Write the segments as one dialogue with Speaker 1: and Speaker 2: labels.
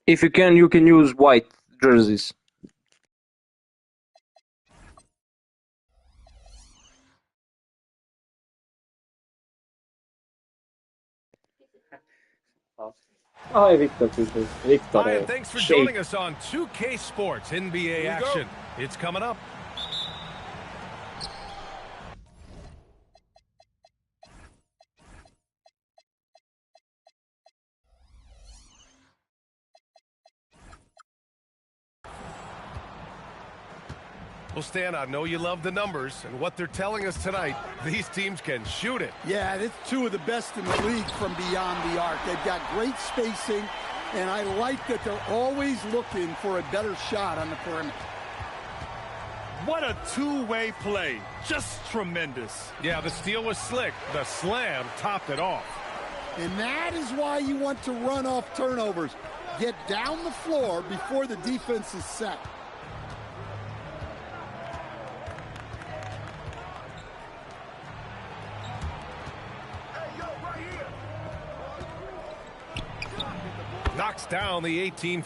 Speaker 1: If you can use white jerseys. Hi, Victor.
Speaker 2: Hi, and thanks for joining us on 2K Sports NBA action. It's coming up. Well, Stan, I know you love the numbers, and what they're telling us tonight, these teams can shoot it.
Speaker 3: Yeah, it's two of the best in the league from beyond the arc. They've got great spacing, and I like that they're always looking for a better shot on the perimeter.
Speaker 4: What a two-way play. Just tremendous.
Speaker 2: Yeah, the steal was slick. The slam topped it off.
Speaker 3: And that is why you want to run off turnovers. Get down the floor before the defense is set.
Speaker 2: Knocks down the 18.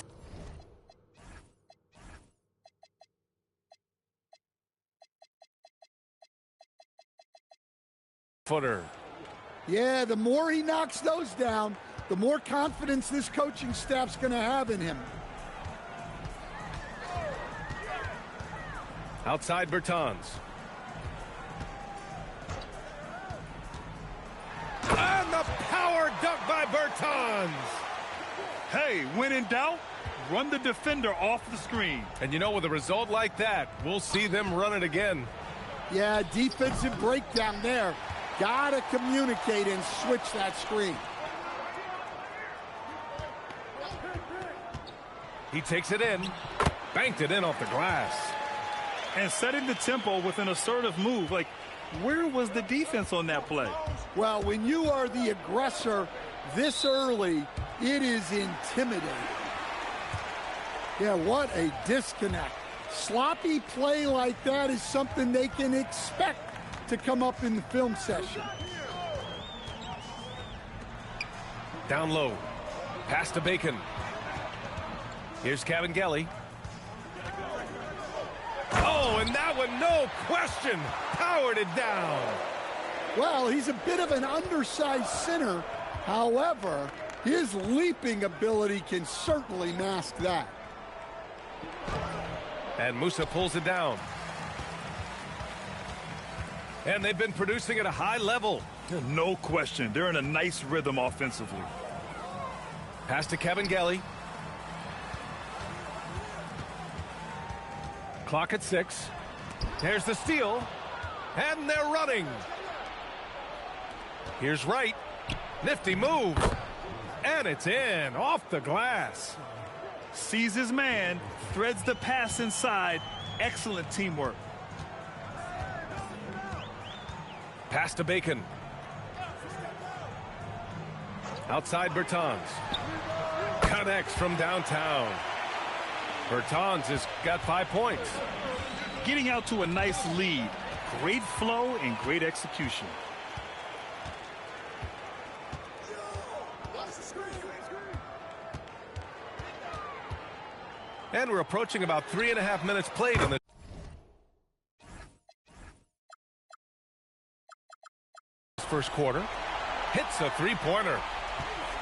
Speaker 2: Footer.
Speaker 3: Yeah, the more he knocks those down, the more confidence this coaching staff's going to have in him.
Speaker 2: Outside Bertans. And the power dunk by Bertans.
Speaker 4: Hey, when in doubt, run the defender off the screen.
Speaker 2: And you know, with a result like that, we'll see them run it again.
Speaker 3: Yeah, defensive breakdown there. Gotta communicate and switch that screen.
Speaker 2: He takes it in, banked it in off the glass.
Speaker 4: And setting the tempo with an assertive move. Like, where was the defense on that play?
Speaker 3: Well, when you are the aggressor this early, it is intimidating. Yeah, what a disconnect. Sloppy play like that is something they can expect to come up in the film session.
Speaker 2: Down low. Pass to Bacon. Here's Cavangeli. Oh, and that one, no question, powered it down.
Speaker 3: Well, he's a bit of an undersized center. However, his leaping ability can certainly mask that.
Speaker 2: And Musa pulls it down. And they've been producing at a high level.
Speaker 4: No question. They're in a nice rhythm offensively.
Speaker 2: Pass to Cavangeli. Clock at 6. There's the steal. And they're running. Here's Wright. Nifty move. And it's in, off the glass.
Speaker 4: Sees his man, threads the pass inside. Excellent teamwork.
Speaker 2: Pass to Bacon. Outside Bertans. Connects from downtown. Bertans has got 5 points.
Speaker 4: Getting out to a nice lead. Great flow and great execution.
Speaker 2: And we're approaching about 3.5 minutes played in the first quarter. Hits a three-pointer.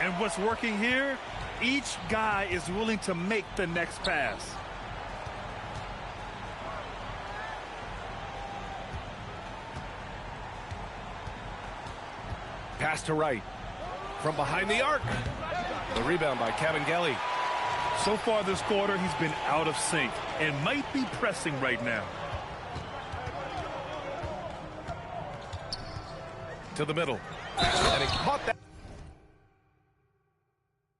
Speaker 4: And what's working here? Each guy is willing to make the next pass.
Speaker 2: Pass to Wright. From behind the arc. The rebound by Cavangeli.
Speaker 4: So far this quarter, he's been out of sync and might be pressing right now.
Speaker 2: To the middle. And he caught that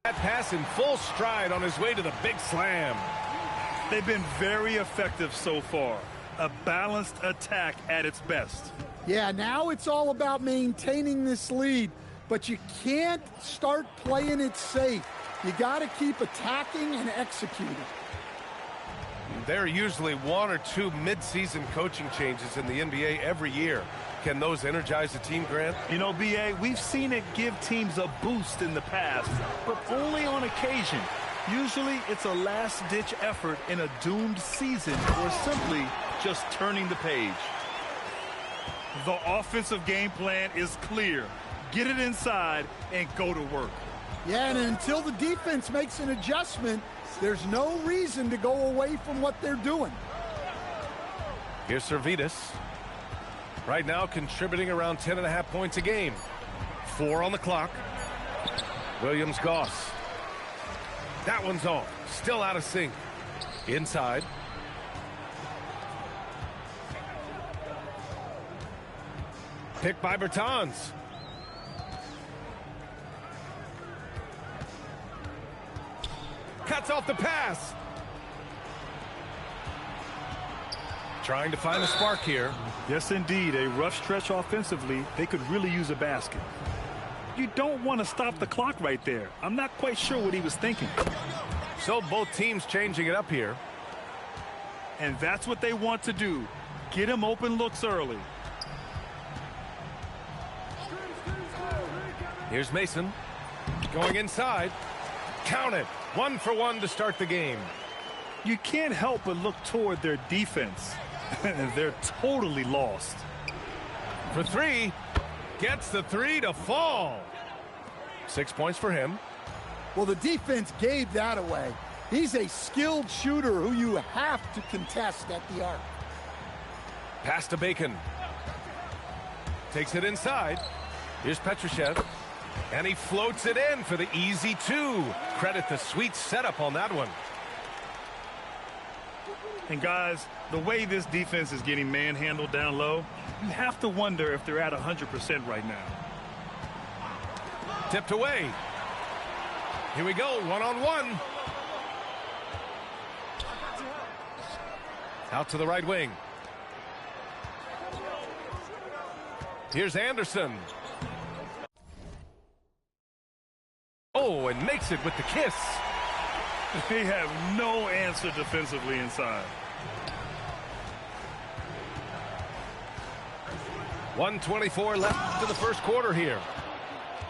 Speaker 2: pass in full stride on his way to the big slam.
Speaker 4: They've been very effective so far. A balanced attack at its best.
Speaker 3: Yeah, now it's all about maintaining this lead, but you can't start playing it safe. You got to keep attacking and executing.
Speaker 2: There are usually 1 or 2 mid-season coaching changes in the NBA every year. Can those energize the team, Grant?
Speaker 4: You know, B.A., we've seen it give teams a boost in the past, but only on occasion. Usually it's a last-ditch effort in a doomed season or simply just turning the page. The offensive game plan is clear. Get it inside and go to work.
Speaker 3: Yeah, and until the defense makes an adjustment, there's no reason to go away from what they're doing.
Speaker 2: Here's Servidis. Right now contributing around 10.5 points a game. 4 on the clock. Williams-Goss. That one's off. Still out of sync. Inside. Picked by Bertans. Cuts off the pass. Trying to find a spark here.
Speaker 4: Yes, indeed. A rough stretch offensively. They could really use a basket. You don't want to stop the clock right there. I'm not quite sure what he was thinking.
Speaker 2: So both teams changing it up here.
Speaker 4: And that's what they want to do. Get him open looks early.
Speaker 2: Here's Mason. Going inside. Count it. 1 for 1 to start the game.
Speaker 4: You can't help but look toward their defense. They're totally lost.
Speaker 2: For 3. Gets the 3 to fall. 6 points for him.
Speaker 3: Well, the defense gave that away. He's a skilled shooter who you have to contest at the arc.
Speaker 2: Pass to Bacon. Takes it inside. Here's Petrushev. And he floats it in for the easy 2. Credit the sweet setup on that one.
Speaker 4: And guys, the way this defense is getting manhandled down low, you have to wonder if they're at 100% right now.
Speaker 2: Tipped away. Here we go, 1-on-1. Out to the right wing. Here's Anderson. Oh, and makes it with the kiss.
Speaker 4: They have no answer defensively inside.
Speaker 2: 1:24 left to the first quarter here.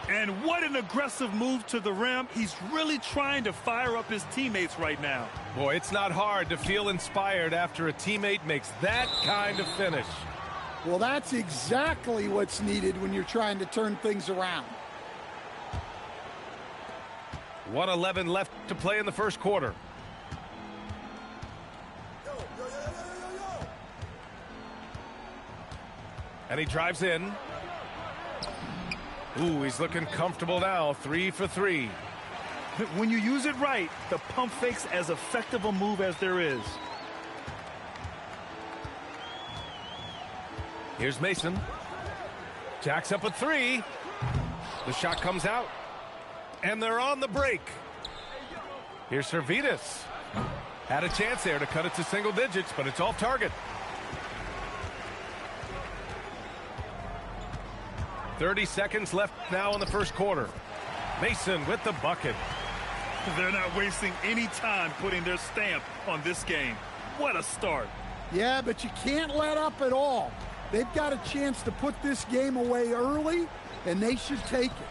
Speaker 4: And what an aggressive move to the rim. He's really trying to fire up his teammates right now.
Speaker 2: Boy, it's not hard to feel inspired after a teammate makes that kind of finish.
Speaker 3: Well, that's exactly what's needed when you're trying to turn things around.
Speaker 2: 1:11 left to play in the first quarter. And he drives in. Ooh, he's looking comfortable now. 3 for 3.
Speaker 4: When you use it right, the pump fake's as effective a move as there is.
Speaker 2: Here's Mason. Jacks up a 3. The shot comes out. And they're on the break. Here's Servidis. Had a chance there to cut it to single digits, but it's off target. 30 seconds left now in the first quarter. Mason with the bucket.
Speaker 4: They're not wasting any time putting their stamp on this game. What a start.
Speaker 3: Yeah, but you can't let up at all. They've got a chance to put this game away early, and they should take it.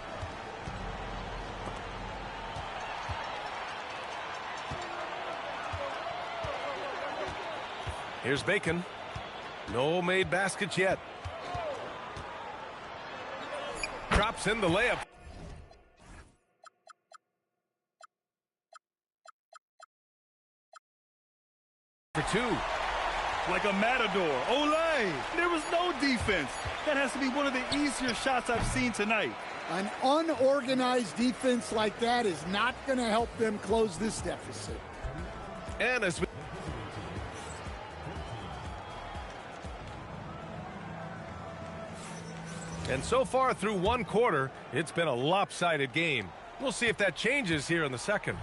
Speaker 2: Here's Bacon. No made baskets yet. Drops in the layup. For 2.
Speaker 4: Like a matador. Olay! There was no defense. That has to be one of the easier shots I've seen tonight.
Speaker 3: An unorganized defense like that is not going to help them close this deficit.
Speaker 2: And as we And so far through one quarter, it's been a lopsided game. We'll see if that changes here in the second.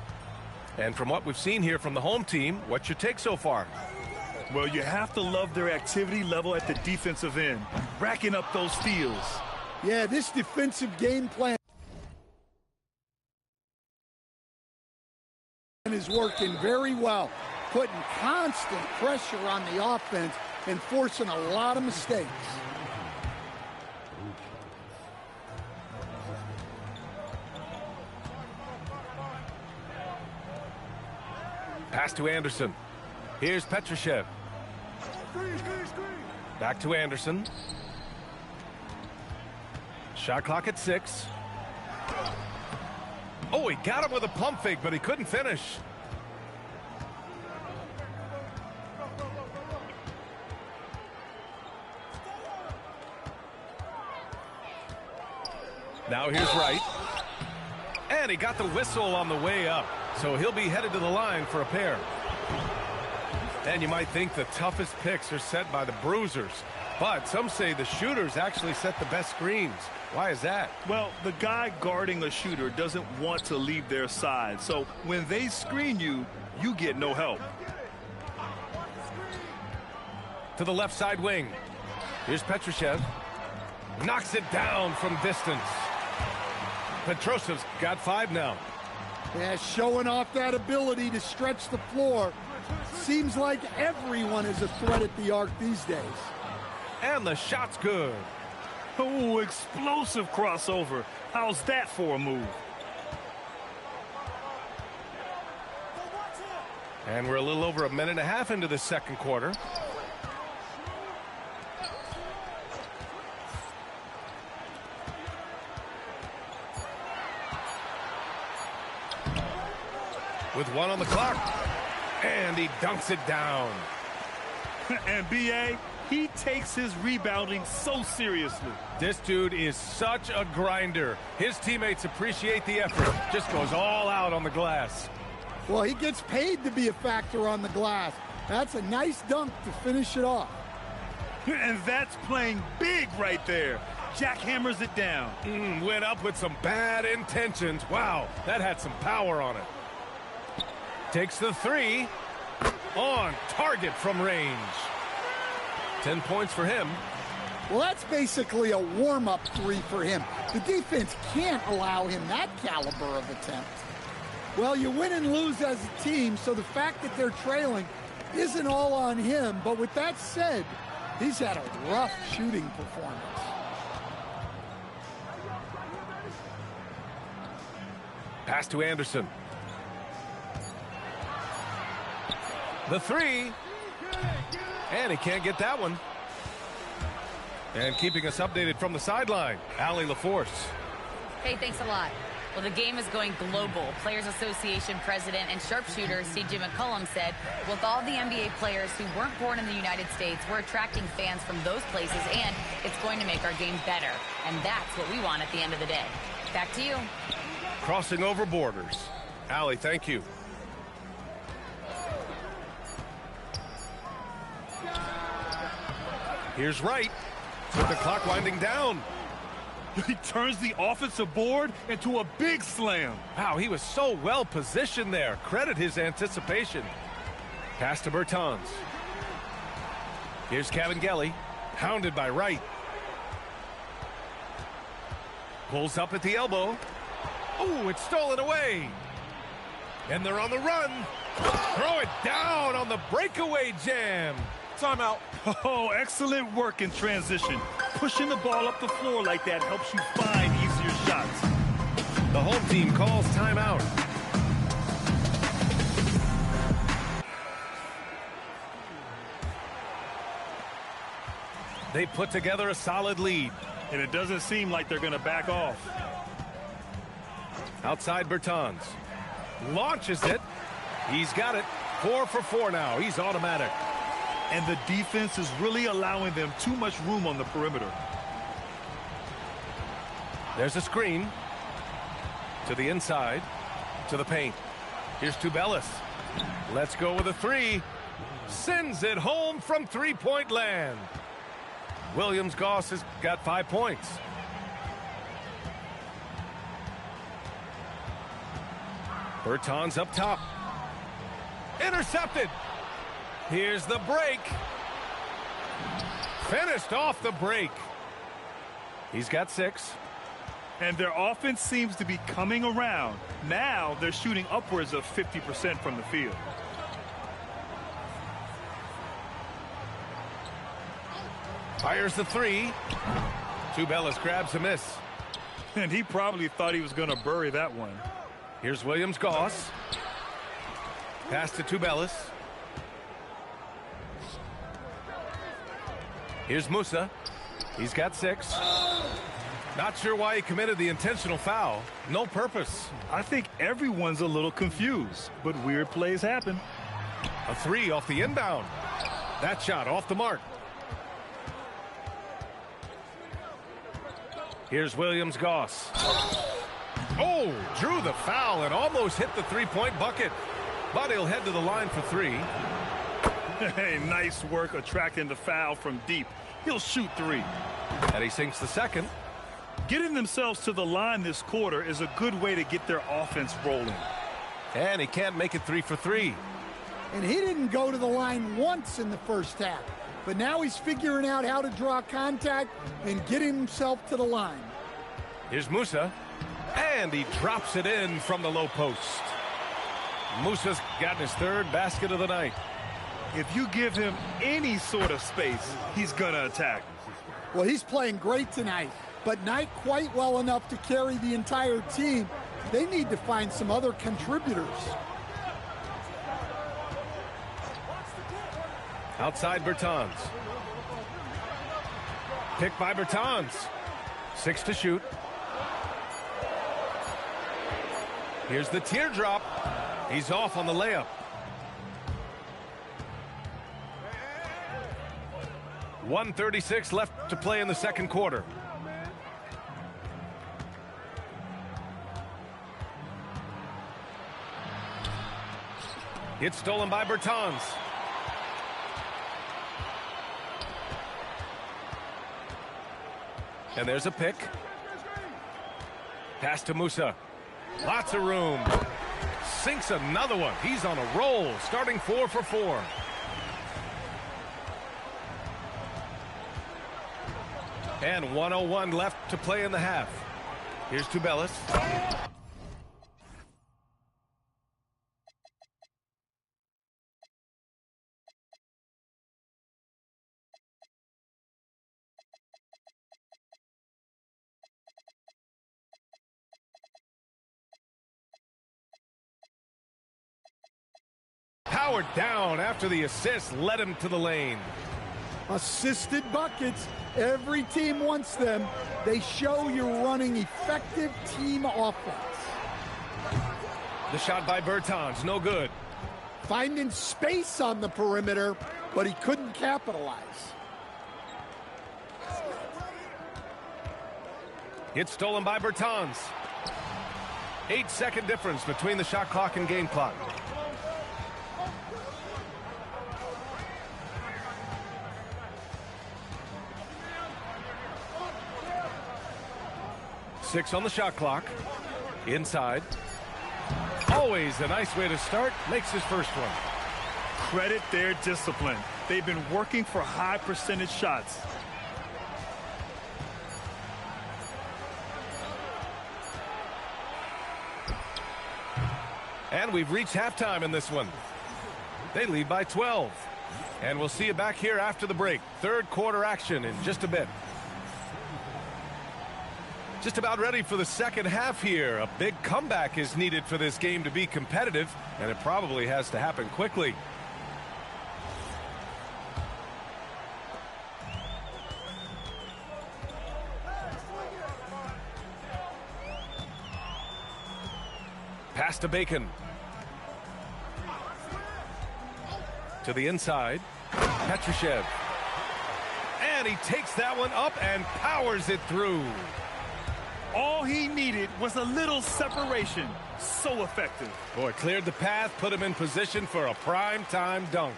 Speaker 2: And from what we've seen here from the home team, what's your take so far?
Speaker 4: Well, you have to love their activity level at the defensive end, racking up those steals.
Speaker 3: Yeah, this defensive game plan is working very well, putting constant pressure on the offense and forcing a lot of mistakes.
Speaker 2: Pass to Anderson. Here's Petrushev. Back to Anderson. Shot clock at 6. Oh, he got him with a pump fake, but he couldn't finish. Now here's Wright. And he got the whistle on the way up, so he'll be headed to the line for a pair. And you might think the toughest picks are set by the bruisers, but some say the shooters actually set the best screens. Why is that?
Speaker 4: Well, the guy guarding a shooter doesn't want to leave their side, so when they screen you, you get no help.
Speaker 2: To the left side wing. Here's Petrushev. Knocks it down from distance. Petrushev's got 5 now.
Speaker 3: Yeah, showing off that ability to stretch the floor. Seems like everyone is a threat at the arc these days.
Speaker 2: And the shot's good.
Speaker 4: Oh, explosive crossover. How's that for a move?
Speaker 2: And we're a little over a minute and a half into the second quarter. With 1 on the clock. And he dunks it down.
Speaker 4: And B.A., he takes his rebounding so seriously.
Speaker 2: This dude is such a grinder. His teammates appreciate the effort. Just goes all out on the glass.
Speaker 3: Well, he gets paid to be a factor on the glass. That's a nice dunk to finish it off.
Speaker 4: And that's playing big right there. Jackhammers it down.
Speaker 2: Went up with some bad intentions. Wow, that had some power on it. Takes the 3. On target from range. 10 points for him.
Speaker 3: Well, that's basically a warm-up 3 for him. The defense can't allow him that caliber of attempt. Well, you win and lose as a team, so the fact that they're trailing isn't all on him. But with that said, he's had a rough shooting performance.
Speaker 2: Pass to Anderson. The 3. And he can't get that one. And keeping us updated from the sideline, Allie LaForce.
Speaker 5: Hey, thanks a lot. Well, the game is going global. Players Association President and sharpshooter C.J. McCollum said, with all the NBA players who weren't born in the United States, we're attracting fans from those places, and it's going to make our game better. And that's what we want at the end of the day. Back to you.
Speaker 2: Crossing over borders. Allie, thank you. Here's Wright with the clock winding down.
Speaker 4: He turns the offensive board into a big slam.
Speaker 2: Wow, he was so well positioned there. Credit his anticipation. Pass to Bertans. Here's Cavangeli, hounded by Wright. Pulls up at the elbow. Oh, it's stolen away. And they're on the run. Throw it down on the breakaway jam.
Speaker 4: Timeout. Oh, excellent work in transition. Pushing the ball up the floor like that helps you find easier shots.
Speaker 2: The home team calls timeout. They put together a solid lead.
Speaker 4: And it doesn't seem like they're going to back off.
Speaker 2: Outside Bertans. Launches it. He's got it. 4 for 4 now. He's automatic.
Speaker 4: And the defense is really allowing them too much room on the perimeter.
Speaker 2: There's a screen. To the inside. To the paint. Here's Tubelis. Let's go with a 3. Sends it home from three-point land. Williams Goss has got 5 points. Bertans up top. Intercepted. Here's the break. Finished off the break. He's got 6.
Speaker 4: And their offense seems to be coming around. Now they're shooting upwards of 50% from the field.
Speaker 2: Fires the 3. Tubelis grabs a miss.
Speaker 4: And he probably thought he was going to bury that one.
Speaker 2: Here's Williams Goss. Pass to Tubelis. Here's Musa. He's got 6. Not sure why he committed the intentional foul. No purpose.
Speaker 4: I think everyone's a little confused, but weird plays happen.
Speaker 2: A 3 off the inbound. That shot off the mark. Here's Williams-Goss. Oh, drew the foul and almost hit the three-point bucket. But he'll head to the line for 3.
Speaker 4: Hey, nice work attracting the foul from deep. He'll shoot 3.
Speaker 2: And he sinks the second.
Speaker 4: Getting themselves to the line this quarter is a good way to get their offense rolling.
Speaker 2: And he can't make it 3 for 3.
Speaker 3: And he didn't go to the line once in the first half. But now he's figuring out how to draw contact and getting himself to the line.
Speaker 2: Here's Musa. And he drops it in from the low post. Musa's gotten his 3rd basket of the night.
Speaker 4: If you give him any sort of space, he's going to attack.
Speaker 3: Well, he's playing great tonight, but not quite well enough to carry the entire team. They need to find some other contributors.
Speaker 2: Outside Bertans. Picked by Bertans. 6 to shoot. Here's the teardrop. He's off on the layup. .136 left to play in the second quarter. It's stolen by Bertans. And there's a pick. Pass to Musa. Lots of room. Sinks another one. He's on a roll, starting 4 for 4. And 1:01 left to play in the half. Here's Tubelis. Powered down after the assist led him to the lane.
Speaker 3: Assisted buckets. Every team wants them. They show you're running effective team offense.
Speaker 2: The shot by Bertans, no good.
Speaker 3: Finding space on the perimeter, but he couldn't capitalize.
Speaker 2: It's stolen by Bertans. 8-second difference between the shot clock and game clock. Six on the shot clock. Inside. Always a nice way to start. Makes his first one.
Speaker 4: Credit their discipline. They've been working for high percentage shots.
Speaker 2: And we've reached halftime in this one. They lead by 12. And we'll see you back here after the break. Third quarter action in just a bit. Just about ready for the second half here. A big comeback is needed for this game to be competitive, and it probably has to happen quickly. Pass to Bacon. To the inside. Petrushev. And he takes that one up and powers it through.
Speaker 4: All he needed was a little separation. So effective.
Speaker 2: Boy, cleared the path, put him in position for a prime-time dunk.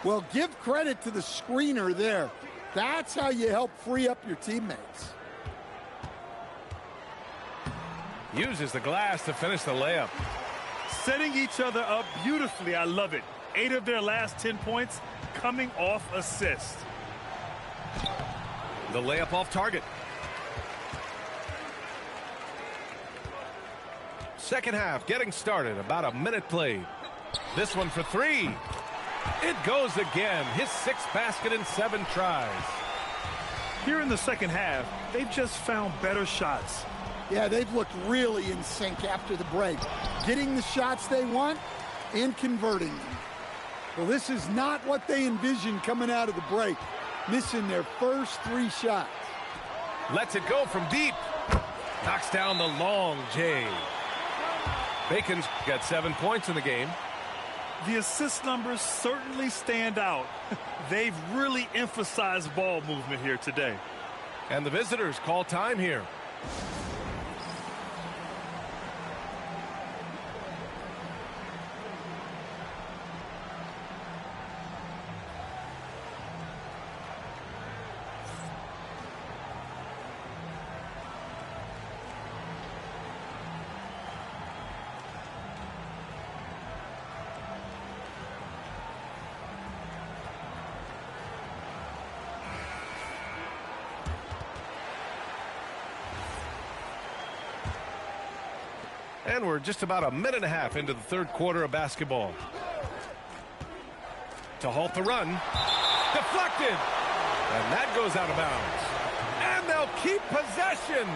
Speaker 3: Well, give credit to the screener there. That's how you help free up your teammates.
Speaker 2: Uses the glass to finish the layup.
Speaker 4: Setting each other up beautifully. I love it. 8 of their last 10 points coming off assist.
Speaker 2: The layup off target. Second half getting started. About a minute played. This one for 3. It goes again. His 6th basket in 7 tries.
Speaker 4: Here in the second half, they've just found better shots.
Speaker 3: Yeah, they've looked really in sync after the break. Getting the shots they want and converting them. Well, this is not what they envisioned coming out of the break, missing their first 3 shots.
Speaker 2: Lets it go from deep. Knocks down the long J. Bacon's got 7 points in the game.
Speaker 4: The assist numbers certainly stand out. They've really emphasized ball movement here today.
Speaker 2: And the visitors call time here. And we're just about a minute and a half into the third quarter of basketball. To halt the run. Deflected. And that goes out of bounds. And they'll keep possession.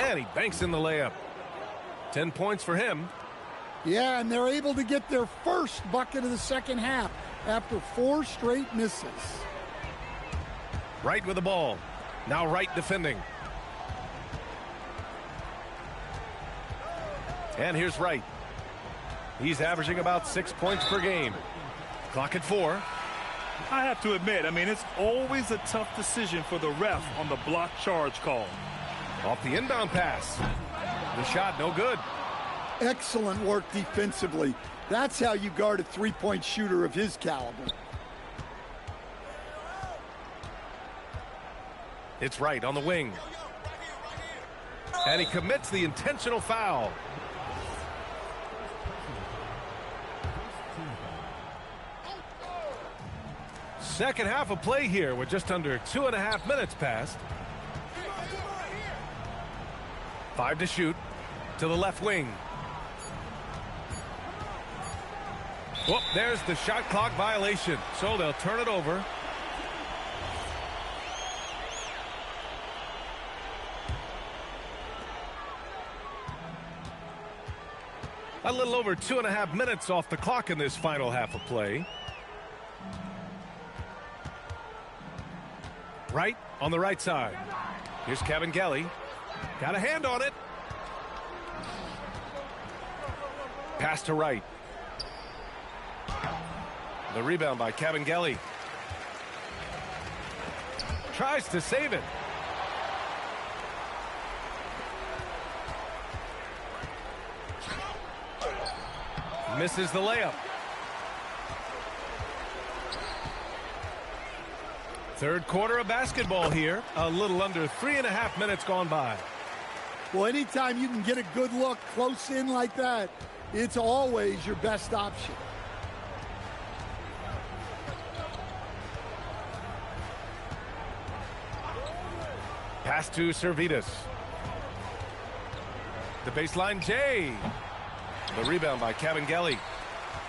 Speaker 2: And he banks in the layup. 10 points for him.
Speaker 3: Yeah, and they're able to get their first bucket of the second half after 4 straight misses.
Speaker 2: Wright with the ball. Now Wright defending. And here's Wright. He's averaging about 6 points per game. Clock at 4.
Speaker 4: I have to admit, it's always a tough decision for the ref on the block charge call.
Speaker 2: Off the inbound pass. The shot no good.
Speaker 3: Excellent work defensively. That's how you guard a 3-point shooter of his caliber.
Speaker 2: It's Wright on the wing. And he commits the intentional foul. Second half of play here with just under 2.5 minutes passed. 5 to shoot to the left wing. Whoop, there's the shot clock violation. So they'll turn it over. A little over 2.5 minutes off the clock in this final half of play. Wright on the right side. Here's Kabengele. Got a hand on it. Pass to Wright. The rebound by Kabengele. Tries to save it. Misses the layup. Third quarter of basketball here. A little under 3.5 minutes gone by.
Speaker 3: Well, anytime you can get a good look close in like that, it's always your best option.
Speaker 2: Pass to Servetus. The baseline J. The rebound by Kabengele.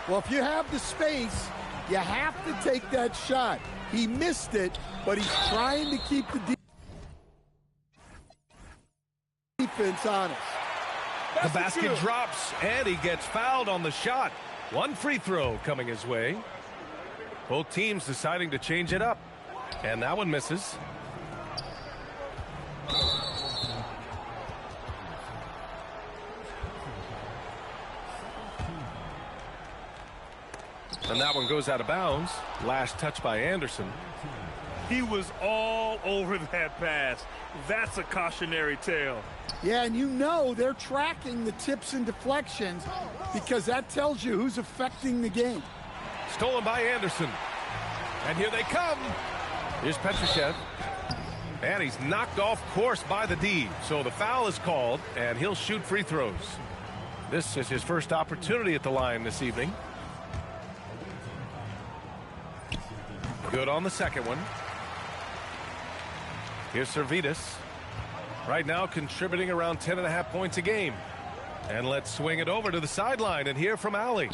Speaker 3: Well, if you have the space, you have to take that shot. He missed it, but he's trying to keep the defense honest.
Speaker 2: The basket drops, and he gets fouled on the shot. 1 free throw coming his way. Both teams deciding to change it up. And that one misses. And that one goes out of bounds. Last touch by Anderson.
Speaker 4: He was all over that pass. That's a cautionary tale.
Speaker 3: Yeah, and you know they're tracking the tips and deflections because that tells you who's affecting the game.
Speaker 2: Stolen by Anderson. And here they come. Here's Petrushev. And he's knocked off course by the D. So the foul is called, and he'll shoot free throws. This is his first opportunity at the line this evening. Good on the second one. Here's Servetus. Right now contributing around 10.5 points a game. And let's swing it over to the sideline and hear from Allie.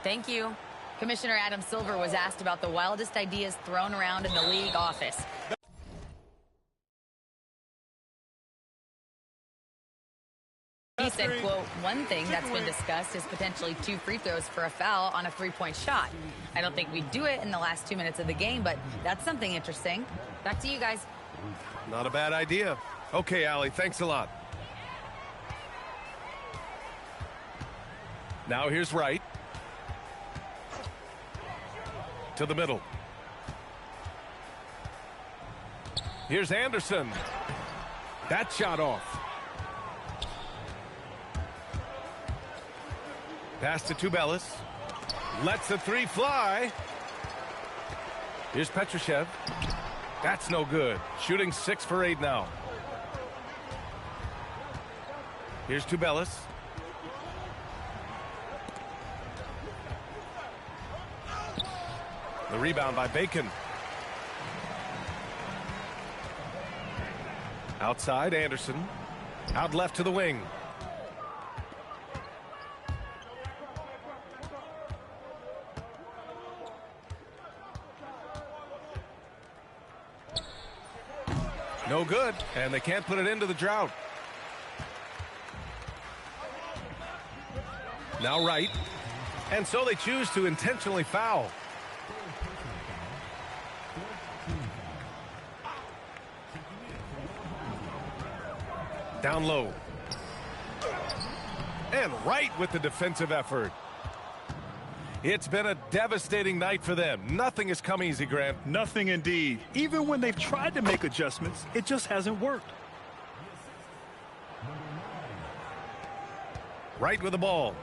Speaker 5: Thank you. Commissioner Adam Silver was asked about the wildest ideas thrown around in the league office. said, quote, one thing that's been discussed is potentially 2 free throws for a foul on a 3-point shot. I don't think we'd do it in the last 2 minutes of the game, but that's something interesting. Back to you guys.
Speaker 2: Not a bad idea. Okay, Allie, thanks a lot. Now here's Wright. To the middle. Here's Anderson. That shot off. Pass to Tubelis. Lets the 3 fly. Here's Petrushev. That's no good. Shooting 6 for 8 now. Here's Tubelis. The rebound by Bacon. Outside, Anderson. Out left to the wing. No good, and they can't put it into the drought. Now Wright. And so they choose to intentionally foul. Down low. And Wright with the defensive effort. It's been a devastating night for them. Nothing has come easy, Grant.
Speaker 4: Nothing indeed. Even when they've tried to make adjustments, it just hasn't worked.
Speaker 2: Wright with the ball.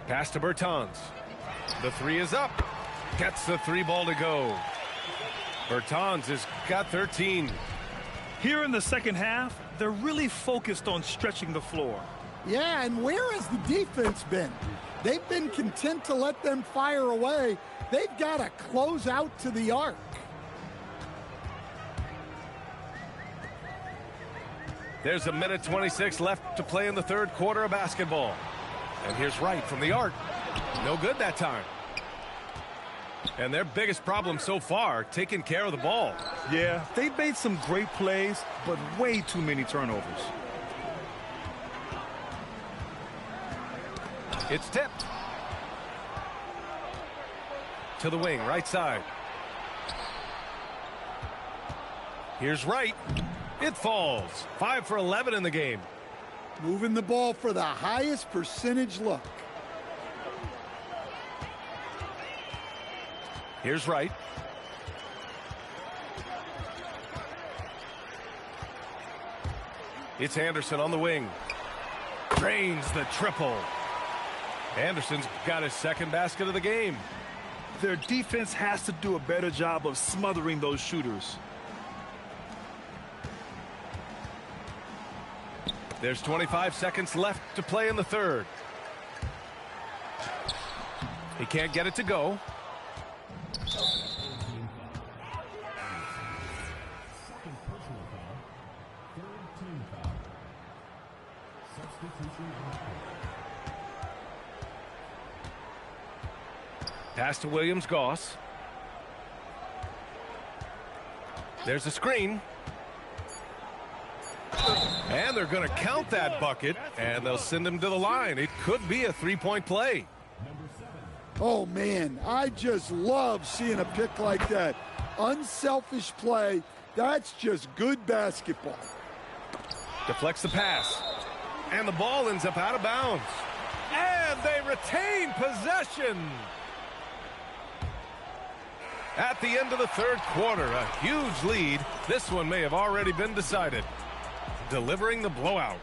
Speaker 2: Pass to Bertans. The 3 is up. Gets the 3 ball to go. Bertans has got 13.
Speaker 4: Here in the second half, they're really focused on stretching the floor.
Speaker 3: Yeah, and where has the defense been? They've been content to let them fire away. They've got to close out to the arc.
Speaker 2: There's a minute 26 left to play in the third quarter of basketball. And here's Wright from the arc. No good that time. And their biggest problem so far, taking care of the ball.
Speaker 4: Yeah, they've made some great plays, but way too many turnovers.
Speaker 2: It's tipped. To the wing, right side. Here's Wright. It falls. 5 for 11 in the game.
Speaker 3: Moving the ball for the highest percentage look.
Speaker 2: Here's Wright. It's Anderson on the wing. Drains the triple. Anderson's got his second basket of the game.
Speaker 4: Their defense has to do a better job of smothering those shooters.
Speaker 2: There's 25 seconds left to play in the third. He can't get it to go. Pass to Williams-Goss. There's a screen. And they're going to count that bucket, and they'll send him to the line. It could be a 3-point play.
Speaker 3: Oh, man, I just love seeing a pick like that. Unselfish play. That's just good basketball.
Speaker 2: Deflects the pass. And the ball ends up out of bounds. And they retain possession. At the end of the third quarter, a huge lead. This one may have already been decided. Delivering the blowout.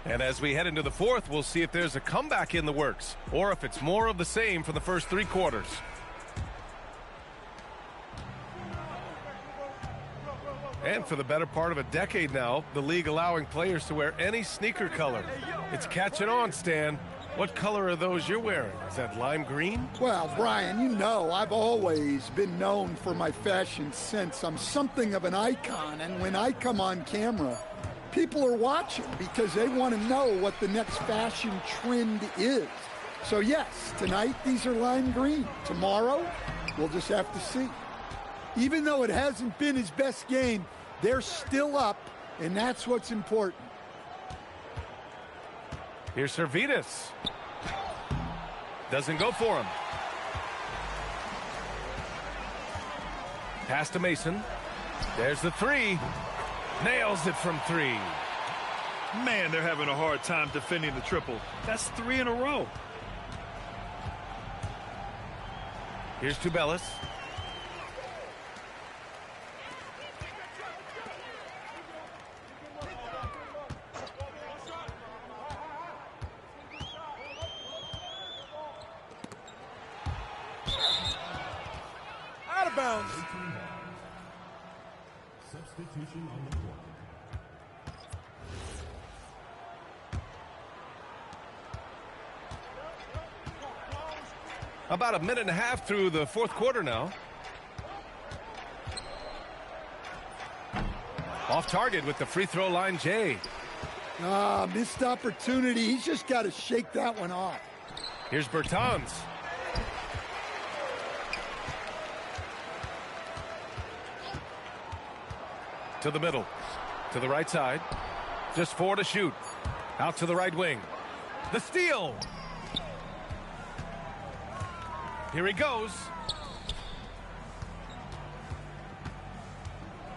Speaker 2: And as we head into the fourth, we'll see if there's a comeback in the works or if it's more of the same for the first 3 quarters. And for the better part of a decade now, the league allowing players to wear any sneaker color. It's catching on, Stan. What color are those you're wearing? Is that lime green?
Speaker 3: Well, Brian, you know I've always been known for my fashion sense. I'm something of an icon, and when I come on camera, people are watching because they want to know what the next fashion trend is. So yes, tonight these are lime green. Tomorrow, we'll just have to see. Even though it hasn't been his best game, they're still up, and that's what's important.
Speaker 2: Here's Servetus. Doesn't go for him. Pass to Mason. There's the three. Nails it from three.
Speaker 4: Man, they're having a hard time defending the triple. That's 3 in a row.
Speaker 2: Here's Tubelis.
Speaker 4: Out of bounds.
Speaker 6: Substitution on the court.
Speaker 2: About a minute and a half through the fourth quarter now. Off target with the free throw line, Jay.
Speaker 3: Missed opportunity. He's just got to shake that one off.
Speaker 2: Here's Bertans. To the middle. To the right side. Just 4 to shoot. Out to the right wing. The steal. Here he goes.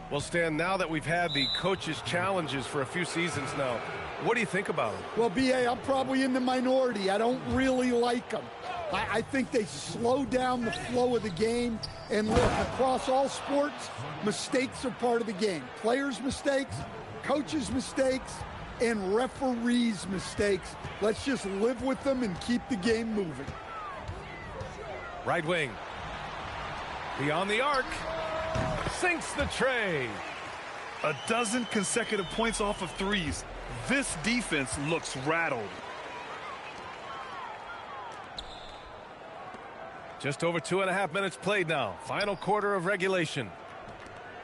Speaker 2: Well, Stan, now that we've had the coaches' challenges for a few seasons now, what do you think about it?
Speaker 3: Well, B.A., I'm probably in the minority. I don't really like them. I think they slow down the flow of the game. And look, across all sports, mistakes are part of the game. Players' mistakes, coaches' mistakes, and referees' mistakes. Let's just live with them and keep the game moving.
Speaker 2: Right wing. Beyond the arc. Sinks the tray.
Speaker 4: A dozen consecutive points off of threes. This defense looks rattled.
Speaker 2: Just over 2.5 minutes played now. Final quarter of regulation.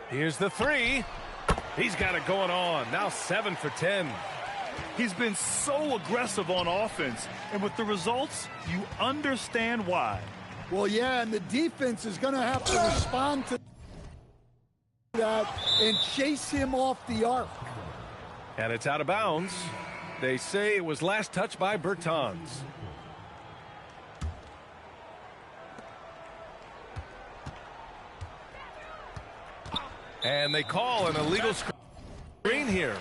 Speaker 2: Here's the three. He's got it going on. Now 7 for 10.
Speaker 4: He's been so aggressive on offense. And with the results, you understand why.
Speaker 3: Well, yeah, and the defense is going to have to respond to that and chase him off the arc.
Speaker 2: And it's out of bounds. They say it was last touched by Bertans. And they call an illegal screen here.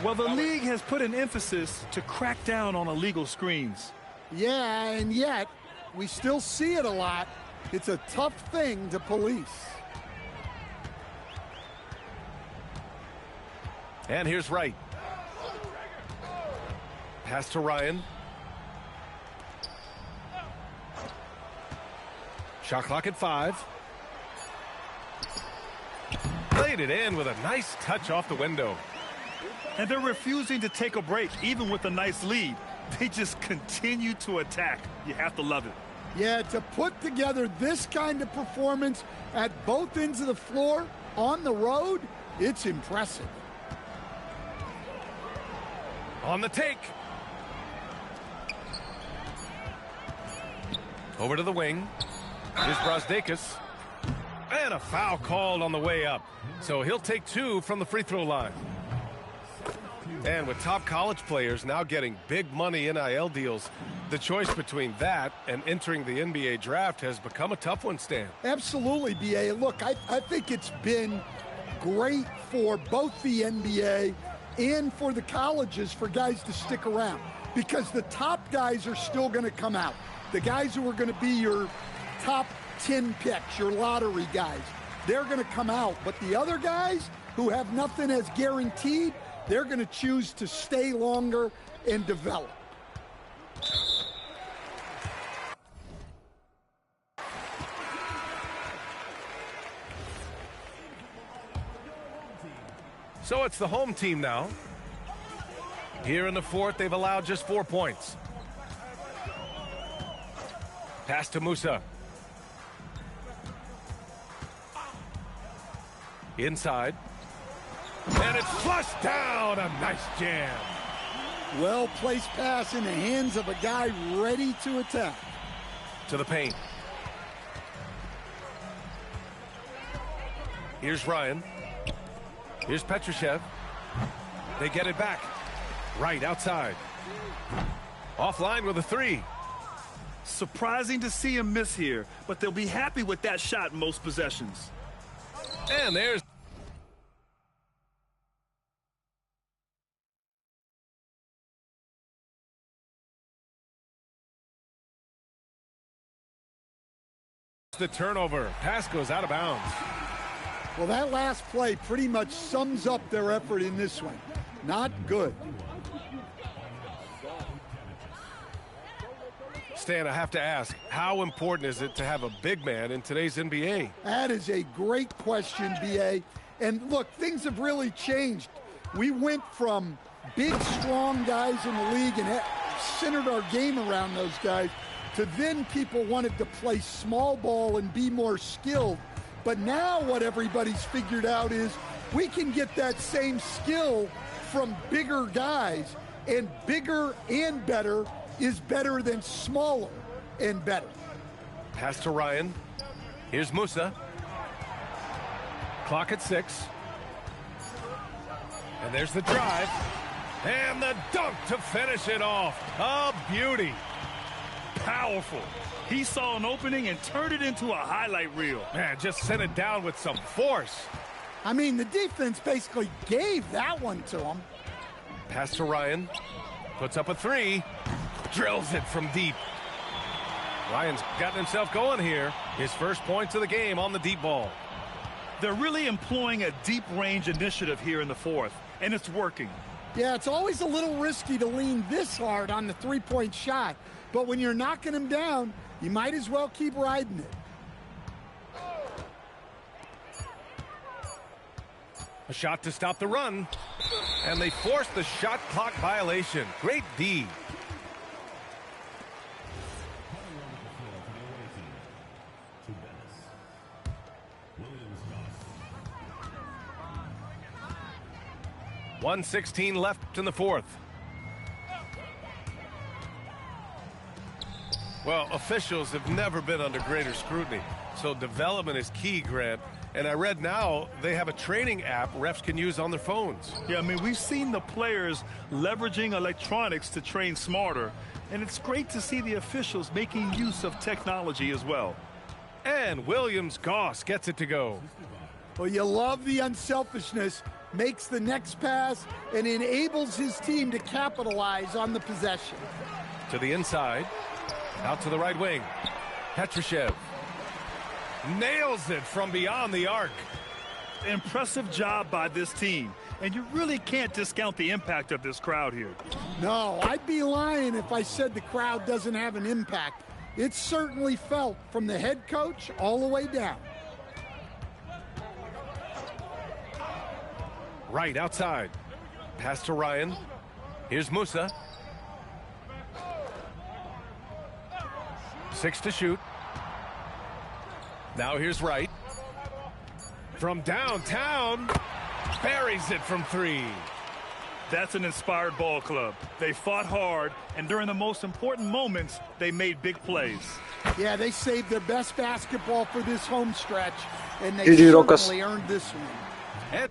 Speaker 4: Well, the league has put an emphasis to crack down on illegal screens.
Speaker 3: Yeah, and yet we still see it a lot. It's a tough thing to police.
Speaker 2: And here's Wright. Pass to Ryan. Shot clock at 5. Played it in with a nice touch off the window.
Speaker 4: And they're refusing to take a break, even with a nice lead. They just continue to attack. You have to love it.
Speaker 3: Yeah, to put together this kind of performance at both ends of the floor on the road, it's impressive.
Speaker 2: On the take. Over to the wing. Here's Brasdeikis. And a foul called on the way up. So he'll take 2 from the free throw line. And with top college players now getting big money NIL deals, the choice between that and entering the NBA draft has become a tough one, Stan.
Speaker 3: Absolutely, B.A. Look, I think it's been great for both the NBA and for the colleges for guys to stick around because the top guys are still going to come out. The guys who are going to be your top 10 picks, your lottery guys, they're going to come out. But the other guys who have nothing as guaranteed, they're going to choose to stay longer and develop.
Speaker 2: So it's the home team now. Here in the fourth, they've allowed just 4 points. Pass to Musa. Inside. And it's flushed down. A nice jam.
Speaker 3: Well-placed pass in the hands of a guy ready to attack.
Speaker 2: To the paint. Here's Ryan. Here's Petrushev. They get it back. Right outside. Offline with a three.
Speaker 4: Surprising to see him miss here, but they'll be happy with that shot in most possessions.
Speaker 2: And there's the turnover. Pass goes out of bounds.
Speaker 3: Well, that last play pretty much sums up their effort in this one. Not good.
Speaker 2: Stan, I have to ask, how important is it to have a big man in today's NBA?
Speaker 3: That is a great question, B.A. And look, things have really changed. We went from big, strong guys in the league and centered our game around those guys to then people wanted to play small ball and be more skilled. But now what everybody's figured out is we can get that same skill from bigger guys, and bigger and better is better than smaller and better.
Speaker 2: Pass to Ryan. Here's Musa. Clock at 6. And there's the drive. And the dunk to finish it off. A beauty.
Speaker 4: Powerful. He saw an opening and turned it into a highlight reel.
Speaker 2: Man, just sent it down with some force.
Speaker 3: I mean, the defense basically gave that one to him.
Speaker 2: Pass to Ryan. Puts up a three. Drills it from deep. Ryan's gotten himself going here. His first points of the game on the deep ball.
Speaker 4: They're really employing a deep range initiative here in the fourth, and it's working.
Speaker 3: Yeah, it's always a little risky to lean this hard on the three-point shot, but when you're knocking him down, you might as well keep riding it.
Speaker 2: A shot to stop the run. And they force the shot clock violation. Great D.
Speaker 6: Williams
Speaker 2: 1:16 left in the fourth. Well, officials have never been under greater scrutiny, so development is key, Grant. And I read now they have a training app refs can use on their phones.
Speaker 4: Yeah, I mean, we've seen the players leveraging electronics to train smarter, and it's great to see the officials making use of technology as well.
Speaker 2: And Williams Goss gets it to go.
Speaker 3: Well, you love the unselfishness, makes the next pass, and enables his team to capitalize on the possession.
Speaker 2: To the inside, out to the right wing. Petrushev nails it from beyond the arc.
Speaker 4: Impressive job by this team, and you really can't discount the impact of this crowd here.
Speaker 3: No, I'd be lying if I said the crowd doesn't have an impact. It's certainly felt from the head coach all the way down.
Speaker 2: Right outside. Pass to Ryan. Here's Musa. 6 to shoot. Now here's Wright. From downtown, buries it from 3.
Speaker 4: That's an inspired ball club. They fought hard, and during the most important moments, they made big plays.
Speaker 3: Yeah, they saved their best basketball for this home stretch, and they
Speaker 1: GG, Rokas.
Speaker 3: certainly earned this one.
Speaker 2: And